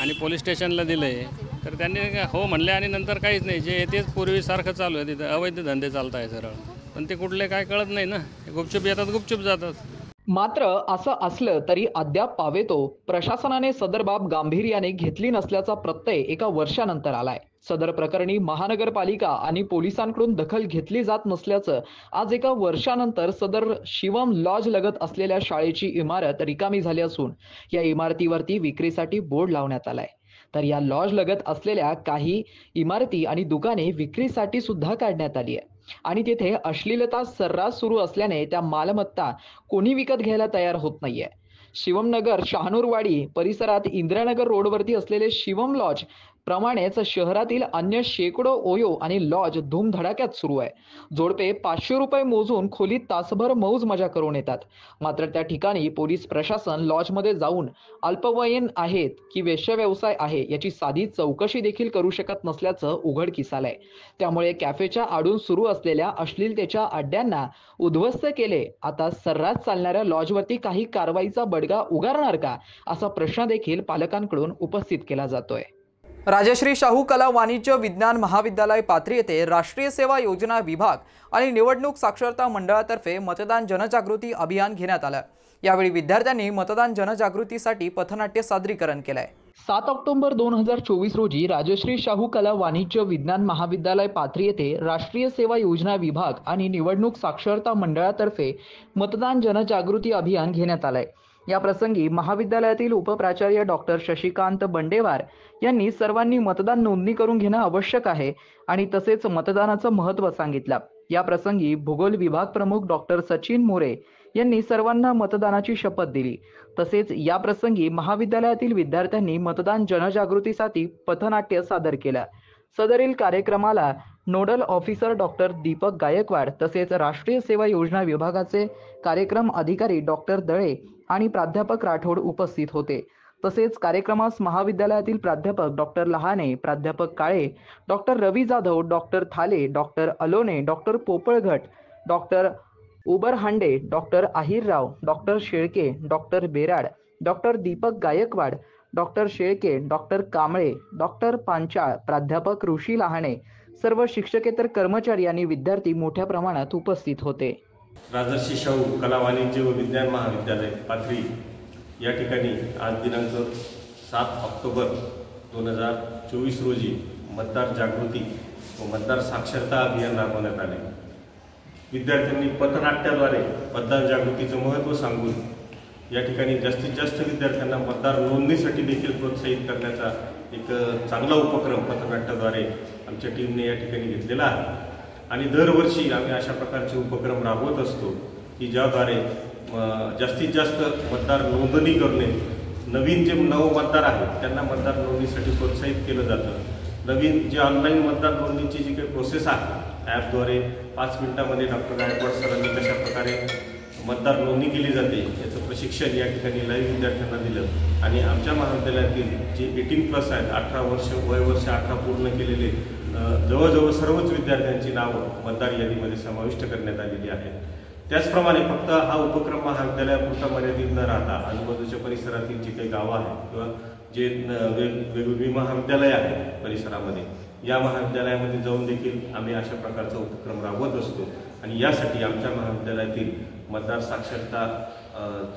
आणि पोलीस स्टेशनला दिलं आहे, तर त्यांनी हो म्हणले आणि नंतर काहीच नाही. जे तेच पूर्वीसारखं चालू आहे, तिथं अवैध धंदे चालत आहे सरळ, पण ते कुठले काय कळत नाही ना. गुपचूप येतात गुपचूप जातात. मात्र असं असलं तरी अद्याप पावेतो प्रशासनाने सदर बाब गांभीर्याने घेतली नसल्याचा प्रत्यय एका वर्षानंतर आलाय. सदर प्रकरणी महानगरपालिका आणि पोलिसांकडून दखल घेतली जात नसल्याचं आज एका वर्षानंतर सदर शिवम लॉज लगत असलेल्या शाळेची इमारत रिकामी झाली असून या इमारतीवरती विक्रीसाठी बोर्ड लावण्यात आलाय. तर या लॉज लगत असलेल्या काही इमारती आणि दुकाने विक्रीसाठी सुद्धा काढण्यात आली आहे आणि तिथे अश्लीलता सर्रास सुरू असल्याने त्या मालमत्ता कोणी विकत घ्यायला तयार होत नाहीये. शिवमनगर शहानूरवाडी परिसरात इंदिरानगर रोडवरती असलेले शिवम लॉज प्रमाणेच शहरातील अन्य शेकडो ओयो आणि लॉज धूमधडाक्यात सुरू आहे. जोडपे 500 रुपये मोजून खोलीत तासभर मौज मजा करून येतात. मात्र त्या ठिकाणी पोलीस प्रशासन लॉजमध्ये जाऊन अल्पवयीन आहेत की वेश्या व्यवसाय आहे याची साधी चौकशी देखील करू शकत नसल्याचं उघडकीस आलंय. त्यामुळे कॅफेच्या आडून सुरू असलेल्या अश्लीलतेच्या अड्ड्यांना उद्ध्वस्त केले. आता सर्रास चालणाऱ्या लॉजवरती काही कारवाईचा बडगा उगारणार का असा प्रश्न देखील पालकांकडून उपस्थित केला जातोय. राजश्री शाहू कला वाणिज्य विज्ञान महाविद्यालय पाथरी येथे राष्ट्रीय सेवा योजना विभाग आणि निवडणूक साक्षरता मंडळातर्फे मतदान जनजागृती अभियान घेण्यात आलं. यावेळी विद्यार्थ्यांनी मतदान जनजागृतीसाठी पथनाट्य सादरीकरण केलंय. 7 ऑक्टोबर 2024 रोजी राजश्री शाहू कला वाणिज्य विज्ञान महाविद्यालय पाथरी येथे राष्ट्रीय सेवा योजना विभाग आणि निवडणूक साक्षरता मंडळातर्फे मतदान जनजागृती अभियान घेण्यात आलंय. या प्रसंगी महाविद्यालयातील उपप्राचार्य डॉक्टर शशिकांत बंडेवार यांनी सर्वांनी मतदान नोंदणी करून घेणं आवश्यक आहे आणि तसेच मतदानाचं महत्त्व सांगितलं. या प्रसंगी भूगोल विभाग प्रमुख डॉक्टर सचिन मोरे यांनी सर्वांना मतदानाची शपथ दिली. तसेच या प्रसंगी महाविद्यालयातील विद्यार्थ्यांनी मतदान जनजागृतीसाठी पथनाट्य सादर केलं. सदरील कार्यक्रमाला nodal officer doctor Deepak Gaikwad तसेच राष्ट्रीय सेवा योजना विभागाचे कार्यक्रम अधिकारी डॉक्टर दळे आणि प्राध्यापक राठोड उपस्थित होते. तसेच कार्यक्रमास महाविद्यालयातील प्राध्यापक डॉक्टर लहाने, प्राध्यापक Kale, doctor Ravi Jadhav, doctor Thale, doctor Alone, doctor Popalghat, doctor Ubarhande, doctor Ahirrao, doctor Shelke, doctor Berad, doctor Deepak Gaikwad, doctor Shelke, doctor Kamble, doctor Panchal, प्राध्यापक ऋषी लहाने, सर्व शिक्षकेतर कर्मचारी आणि विद्यार्थी मोठ्या प्रमाणात उपस्थित होते. राजर्षी शाहू कला वाणिज्य व विज्ञान महाविद्यालय पाथरी या ठिकाणी आज दिनांक 7 ऑक्टोबर 2024 रोजी मतदार जागृती व मतदार साक्षरता अभियान राबवण्यात आले. विद्यार्थ्यांनी पथनाट्याद्वारे मतदार जागृतीचं महत्त्व सांगून या ठिकाणी जास्तीत जास्त विद्यार्थ्यांना मतदार नोंदणीसाठी देखील प्रोत्साहित करण्याचा एक चांगला उपक्रम पथनाट्याद्वारे आमच्या टीमने या ठिकाणी घेतलेला आहे. आणि दरवर्षी आम्ही अशा प्रकारचे उपक्रम राबवत असतो की ज्याद्वारे जास्तीत जास्त मतदार नोंदणी करणे, नवीन जे मतदार आहेत त्यांना मतदार नोंदणीसाठी प्रोत्साहित केलं जातं. नवीन जे ऑनलाईन मतदार नोंदणीची जी काही प्रोसेस आहे ॲपद्वारे 5 मिनिटांमध्ये डॉक्टर गायकवाड सरांनी कशा प्रकारे मतदार नोंदणी केली जाते याचं प्रशिक्षण या ठिकाणी लाईव्ह विद्यार्थ्यांना दिलं. आणि आमच्या महाविद्यालयातील जे 18+ आहेत, 18 वर्ष वयवर्ष 18 पूर्ण केलेले जवळजवळ सर्वच विद्यार्थ्यांची नावं मतदार यादीमध्ये समाविष्ट करण्यात आलेली आहेत. त्याचप्रमाणे फक्त हा उपक्रम महाविद्यालयापुरता मर्यादित न राहता आजूबाजूच्या परिसरातील जी काही गावं आहेत किंवा जे वेगवेगळी महाविद्यालय आहेत परिसरामध्ये, या महाविद्यालयामध्ये जाऊन देखील आम्ही अशा प्रकारचा उपक्रम राबवत असतो. आणि यासाठी आमच्या महाविद्यालयातील मतदार साक्षरता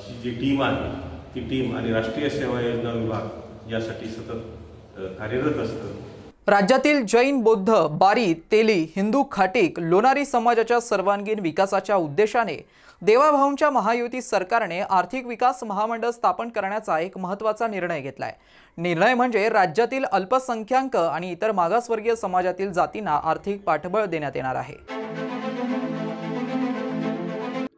ची जी टीम आहे ती टीम आणि राष्ट्रीय सेवा योजना विभाग यासाठी सतत कार्यरत असतं. राज्यातील जैन, बौद्ध, बारी, तेली, हिंदू, खाटीक, लोणारी समाजाच्या सर्वांगीण विकासाच्या उद्देशाने देवाभाऊंच्या महायुती सरकारने आर्थिक विकास महामंडळ स्थापन करण्याचा एक महत्त्वाचा निर्णय घेतलाय. निर्णय म्हणजे राज्यातील अल्पसंख्याक आणि इतर मागासवर्गीय समाजातील जातींना आर्थिक पाठबळ देण्यात येणार आहे.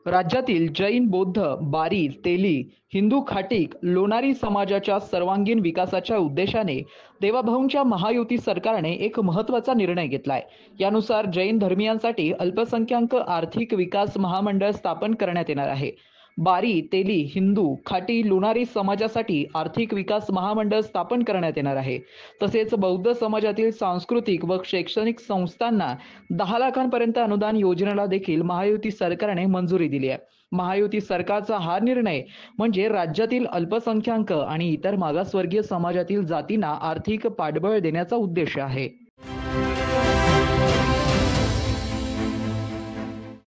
राज्यातील जैन, बौद्ध, बारी, तेली, हिंदू, खाटीक, लोणारी समाजाच्या सर्वांगीण विकासाच्या उद्देशाने देवाभाऊंच्या महायुती सरकारने एक महत्त्वाचा निर्णय घेतलाय. यानुसार जैन धर्मियांसाठी अल्पसंख्याक आर्थिक विकास महामंडळ स्थापन करण्यात येणार आहे. बारी, तेली, हिंदू, खाटी, लोणारी समाजासाठी आर्थिक विकास महामंडळ स्थापन करण्यात येणार आहे. तसेच बौद्ध समाजातील सांस्कृतिक व शैक्षणिक संस्थांना 10 लाखांपर्यंत अनुदान योजनेला देखील महायुती सरकारने मंजुरी दिली आहे. महायुती सरकारचा हा निर्णय म्हणजे राज्यातील अल्पसंख्याक आणि इतर मागासवर्गीय समाजातील जातींना आर्थिक पाठबळ देण्याचा उद्देश आहे.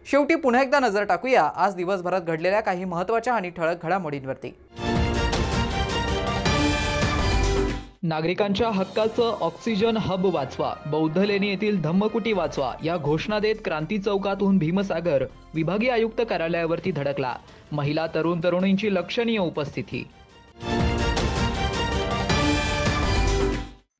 शेवटी पुन्हा एकदा नजर टाकूया आज दिवसभरात घडलेल्या काही महत्त्वाच्या आणि ठळक घडामोडींवरती. नागरिकांच्या हक्काचं ऑक्सिजन हब वाचवा, बौद्ध लेणी येथील धम्मकुटी वाचवा या घोषणा देत क्रांती चौकातून भीमसागर विभागीय आयुक्त कार्यालयावरती धडकला. महिला तरुणींची लक्षणीय उपस्थिती.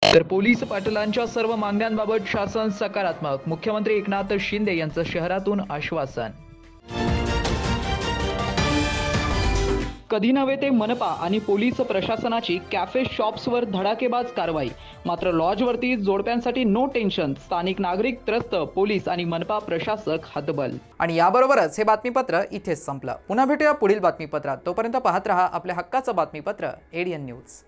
तर पोलीस पाटलांच्या सर्व मागण्यांबाबत शासन सकारात्मक, मुख्यमंत्री एकनाथ शिंदे यांचं शहरातून आश्वासन. कधी नव्हे ते मनपा आणि पोलीस प्रशासनाची कॅफे शॉप्सवर धडाकेबाज कारवाई. मात्र लॉजवरती जोडप्यांसाठी नो टेन्शन, स्थानिक नागरिक त्रस्त, पोलीस आणि मनपा प्रशासक हतबल. आणि याबरोबरच हे बातमीपत्र इथेच संपलं. पुन्हा भेटूया पुढील बातमीपत्रात. तोपर्यंत पाहत रहा आपल्या हक्काचं बातमीपत्र ADN न्यूज.